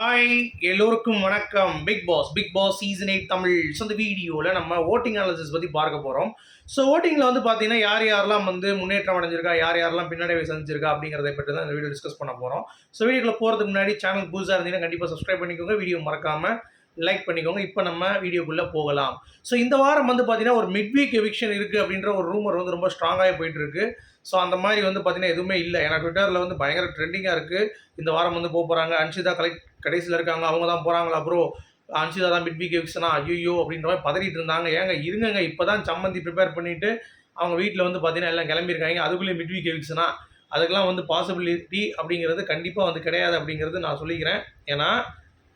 Hi எல்லோருக்கும் வணக்கம். Bigg Boss season 8 Tamil. So இந்த வீடியோவில் நம்ம ஓட்டிங் அனாலிசிஸ் பற்றி பார்க்க போகிறோம். ஸோ ஓட்டிங்கில் வந்து பார்த்தீங்கன்னா யார் யாரெல்லாம் வந்து முன்னேற்றம் அடைஞ்சிருக்கா, யார் யாரெல்லாம் பின்னடைவை சந்திச்சிருக்கா அப்படிங்கிறத பற்றி தான் இந்த வீடியோ டிஸ்கஸ் பண்ண போகிறோம். ஸோ வீடியோக்குள்ள போகிறதுக்கு முன்னாடி சேனல் புதுசாக இருந்தீங்கன்னா கண்டிப்பாக சப்ஸ்கிரைப் பண்ணிக்கோங்க, வீடியோ மறக்காமல் லைக் பண்ணிக்கோங்க. இப்போ நம்ம வீடியோக்குள்ளே போகலாம். ஸோ இந்த வாரம் வந்து பார்த்தீங்கன்னா ஒரு மிட் வீக் எவிக்ஷன் இருக்குது அப்படின்ற ஒரு ரூமர் வந்து ரொம்ப ஸ்ட்ராங்காகவே போயிட்டு இருக்கு. ஸோ அந்த மாதிரி வந்து பார்த்தீங்கன்னா எதுவுமே இல்லை. ஏன்னா ட்விட்டரில் வந்து பயங்கர ட்ரெண்டிங்காக இருக்குது. இந்த வாரம் வந்து போகிறாங்க, அன்ஷிதா கடைசியில் இருக்காங்க, அவங்க தான் போகிறாங்களா ப்ரோ, அன்ஷிதா தான் மிட் வீக் எவிக்ஷனா, ஐயோ அப்படின்ற மாதிரி பதறிட்டு இருந்தாங்க. ஏங்க இருங்கங்க, இப்போ தான் சம்மந்தி ப்ரிப்பேர் பண்ணிவிட்டு அவங்க வீட்டில் வந்து பார்த்தீங்கன்னா எல்லாம் கிளம்பியிருக்காங்க, அதுக்குள்ளேயே மிட் வீக் எவிக்ஷனா, அதுக்கெல்லாம் வந்து பாசிபிலிட்டி அப்படிங்கிறது கண்டிப்பாக வந்து கிடையாது அப்படிங்கிறது நான் சொல்லிக்கிறேன். ஏன்னா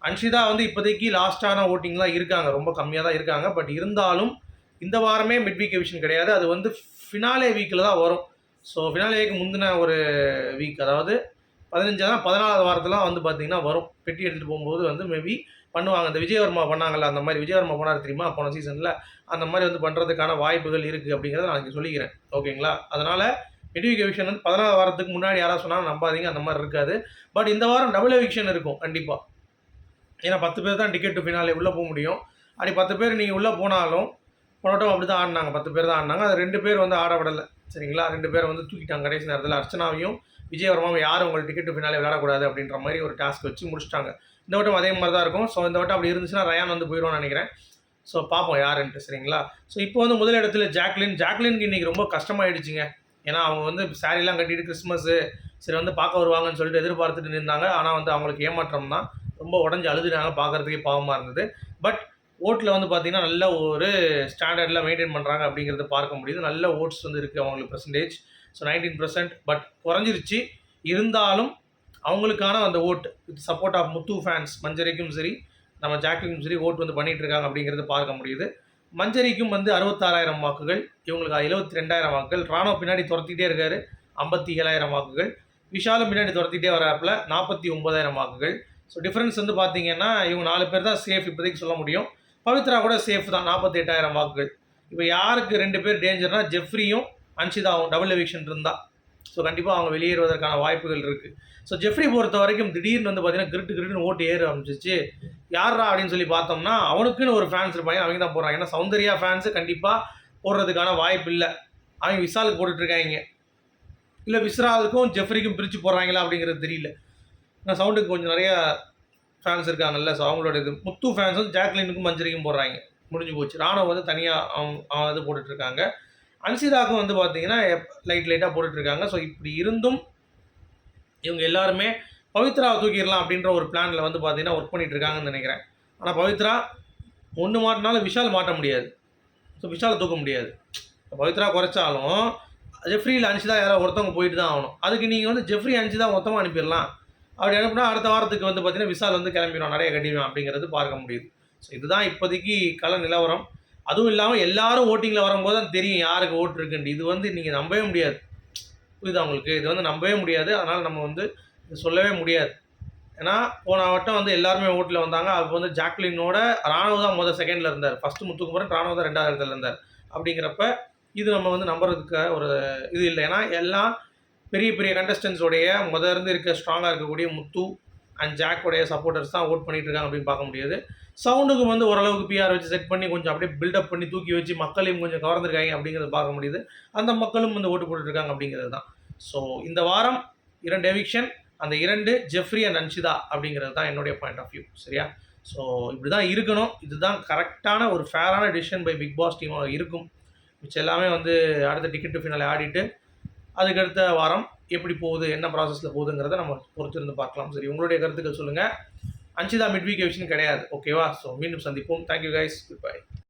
அன்ஷிதா வந்து இப்போதைக்கு லாஸ்ட்டான ஓட்டிங்லாம் இருக்காங்க, ரொம்ப கம்மியாக தான் இருக்காங்க. பட் இருந்தாலும் இந்த வாரமே மிட் வீக் எவிக்ஷன் கிடையாது, அது வந்து ஃபினாலே வீக்கில் தான் வரும். ஸோ ஃபினாலே வீக் முந்தின ஒரு வீக், அதாவது 14வது வாரத்தில் வந்து பார்த்தீங்கன்னா வரும். பெட்டி எடுத்துகிட்டு போகும்போது வந்து மேபி பண்ணுவாங்க. இந்த விஜயவர்மா பண்ணாங்கல்ல, அந்த மாதிரி விஜயவர்மா பண்ணார் தெரியுமா போன சீசனில், அந்த மாதிரி வந்து பண்ணுறதுக்கான வாய்ப்புகள் இருக்குது அப்படிங்கிறத நான் இங்கே சொல்லிக்கிறேன். ஓகேங்களா? அதனால் மிட் வீக் எவிக்ஷன் வந்து 14வது வாரத்துக்கு முன்னாடி யாராவது சொன்னாலும் நம்பாதீங்க, அந்த மாதிரி இருக்காது. பட் இந்த வாரம் டபுள் எவிக்ஷன் இருக்கும் கண்டிப்பாக. ஏன்னா 10 பேர் தான் டிக்கெட் டு ஃபினாலே உள்ளே போக முடியும். அப்படி 10 பேர் நீங்கள் உள்ளே போனாலும் போனட்டும் அப்படி தான் ஆடினாங்க, 10 பேர் தான் ஆடினாங்க. அது 2 பேர் வந்து ஆட விடலை, சரிங்களா? 2 பேரை வந்து தூக்கிட்டாங்க கடைசி நேரத்தில். அர்ச்சனாவையும் விஜயவர்மாவும் யாரும் உங்கள் டிக்கெட் டு ஃபினாலே விளையாடக்கூடாது அப்படின்ற மாதிரி ஒரு டாஸ்க் வச்சு முடிச்சிட்டாங்க. இந்த வட்டம் அதே மாதிரி தான் இருக்கும். ஸோ இந்த வட்டம் அப்படி இருந்துச்சுன்னா ரயான் வந்து போயிடுவான்னு நினைக்கிறேன். ஸோ பார்ப்போம் யாருன்ட்டு, சரிங்களா? ஸோ இப்போ வந்து முதலிடத்தில் ஜாக்லினுக்கு இன்றைக்கி ரொம்ப கஷ்டமாயிடுச்சுங்க. ஏன்னா அவங்க வந்து சாரீலாம் கட்டிட்டு கிறிஸ்மஸ்ஸு சரி வந்து பார்க்க வருவாங்கன்னு சொல்லிட்டு எதிர்பார்த்துட்டு இருந்தாங்க. ஆனால் வந்து அவங்களுக்கு ஏமாற்றம் தான். ரொம்ப உடஞ்சி அழுதுனாங்க, பார்க்குறதுக்கே பாவமாக இருந்தது. பட் ஓட்டில் வந்து பார்த்திங்கன்னா நல்ல ஒரு ஸ்டாண்டர்டில் மெயின்டைன் பண்ணுறாங்க அப்படிங்கிறத பார்க்க முடியுது. நல்ல ஓட்ஸ் வந்து இருக்குது அவங்களுக்கு பெர்சன்டேஜ். ஸோ 19%, பட் குறைஞ்சிருச்சு. இருந்தாலும் அவங்களுக்கான அந்த ஓட்டு with support of Muthu fans, மஞ்சரிக்கும் சரி நம்ம ஜாக்லினுக்கும் சரி ஓட்டு வந்து பண்ணிகிட்டு இருக்காங்க அப்படிங்கிறது பார்க்க முடியுது. மஞ்சரிக்கும் வந்து 66,000 வாக்குகள், இவங்களுக்கு 72,000 வாக்குகள். ராணோ பின்னாடி துரத்திட்டே இருக்காரு, 57,000 வாக்குகள். விஷாலும் பின்னாடி துரத்திட்டே வராப்பில் 49,000 வாக்குகள். ஸோ டிஃப்ரென்ஸ் வந்து பார்த்தீங்கன்னா இவங்க 4 பேர் தான் சேஃப் இப்போதைக்கு சொல்ல முடியும். பவித்ரா கூட சேஃப் தான், 48,000 வாக்குகள். இப்போ யாருக்கு 2 பேர் டேஞ்சர்னா ஜெஃப்ரியும் அன்ஷிதாவும் டபுள் எவிக்ஷன் இருந்தால். ஸோ கண்டிப்பாக அவங்க வெளியேறுவதற்கான வாய்ப்புகள் இருக்குது. ஸோ ஜெஃப்ரி பொறுத்த வரைக்கும் திடீர்னு வந்து பார்த்தீங்கன்னா கிரிட்டுன்னு ஓட்டு ஏற ஆரம்பிச்சிச்சு. யாரா அப்படின்னு சொல்லி பார்த்தோம்னா அவனுக்குன்னு ஒரு ஃபேன்ஸ் இருப்பாங்க, அவங்க தான் போடுறாங்க. ஏன்னா சௌந்தர்யா ஃபேன்ஸு கண்டிப்பாக போடுறதுக்கான வாய்ப்பு இல்லை, அவங்க விசாலுக்கு போட்டுட்ருக்காங்க. இல்லை விஸ்ராலுக்கும் ஜெஃப்ரிக்கும் பிரித்து போடுறாங்களா அப்படிங்கிறது தெரியல. ஏன்னா சவுண்டுக்கு கொஞ்சம் நிறையா ஃபேன்ஸ் இருக்காங்கல்ல. ஸோ அவங்களோட இது முத்து ஃபேன்ஸ் வந்து ஜாக்லினுக்கும் மஞ்சரிக்கும் போடுறாங்க, முடிஞ்சு போச்சு. ராணுவ வந்து தனியாக அவங்க இது போட்டுட்ருக்காங்க. அன்ஷிதாக்கும் வந்து பார்த்தீங்கன்னா லைட்டாக போட்டுட்ருக்காங்க. ஸோ இப்படி இருந்தும் இவங்க எல்லாருமே பவித்ராவை தூக்கிடலாம் அப்படின்ற ஒரு பிளானில் வந்து பார்த்தீங்கன்னா ஒர்க் பண்ணிகிட்டு இருக்காங்கன்னு நினைக்கிறேன். ஆனால் பவித்ரா ஒன்று மாட்டினாலும் விஷால் மாட்ட முடியாது. ஸோ விஷாலை தூக்க முடியாது. பவித்ரா குறைச்சாலும் ஜெஃப்ரியில் அன்ஷிதா யாராவது ஒருத்தவங்க போயிட்டு தான் ஆகணும். அதுக்கு நீங்கள் வந்து ஜெஃப்ரி அன்ஷிதா மொத்தமாக அனுப்பிடலாம். அப்படி அனுப்புனா அடுத்த வாரத்துக்கு வந்து பார்த்தீங்கன்னா விஷால் வந்து கிளம்பிடும், நிறைய கட்டிடுவான் அப்படிங்கிறது பார்க்க முடியுது. ஸோ இதுதான் இப்போதைக்கு கள நிலவரம். அதுவும் இல்லாமல் எல்லாரும் ஓட்டிங்கில் வரும்போது தான் தெரியும் யாருக்கு ஓட்டு இருக்குன்ட்டு. இது வந்து நீங்கள் நம்பவே முடியாது, புரியுதா உங்களுக்கு? இது வந்து நம்பவே முடியாது. அதனால் நம்ம வந்து சொல்லவே முடியாது. ஏன்னா போன வட்டம் வந்து எல்லாருமே ஓட்டில் வந்தாங்க. அப்போ வந்து ஜாக்லினோட ராணுவ தான் செகண்டில் இருந்தார். ஃபஸ்ட்டு முத்துக்குமரன், ராணுவ தான் 2வது இடத்துல இருந்தார். அப்படிங்கிறப்ப இது நம்ம வந்து நம்புறதுக்கு ஒரு இது இல்லை. ஏன்னா எல்லாம் பெரிய பெரிய கண்டஸ்டன்ஸோடைய இருந்து இருக்க ஸ்ட்ராங்காக இருக்கக்கூடிய முத்து அண்ட் ஜாக்கோடைய சப்போர்ட்டர்ஸ் தான் ஓட் பண்ணிட்டு இருக்காங்க அப்படின்னு பார்க்க முடியாது. சவுண்டுக்கு வந்து ஓரளவுக்கு பிஆர் வச்சு செட் பண்ணி கொஞ்சம் அப்படியே பில்டப் பண்ணி தூக்கி வச்சு மக்களையும் கொஞ்சம் கவர்ந்துருக்காங்க அப்படிங்கிறத பார்க்க முடியுது. அந்த மக்களும் வந்து ஓட்டு போட்டுருக்காங்க அப்படிங்கிறது தான். ஸோ இந்த வாரம் 2 எவிக்ஷன், அந்த 2 ஜெஃப்ரி அண்ட் அன்ஷிதா அப்படிங்கிறது தான் என்னுடைய பாயிண்ட் ஆஃப் வியூ, சரியா? ஸோ இப்படி தான் இருக்கணும். இதுதான் கரெக்டான ஒரு ஃபேரான டிசிஷன் பை பிக் பாஸ் டீமாக இருக்கும். மிச்சம் எல்லாமே வந்து அடுத்த டிக்கெட் டு ஃபினாலே ஆடிட்டு அதுக்கடுத்த வாரம் எப்படி போகுது, என்ன ப்ராசஸில் போகுதுங்கிறத நம்ம பொறுத்திருந்து பார்க்கலாம். சரி, உங்களுடைய கருத்துக்கள் சொல்லுங்கள். அன்ஷிதா மிட் வீக் எவிக்ஷன் கிடையாது, ஓகேவா? ஸோ மீண்டும் சந்திப்போம். Thank you guys, good bye.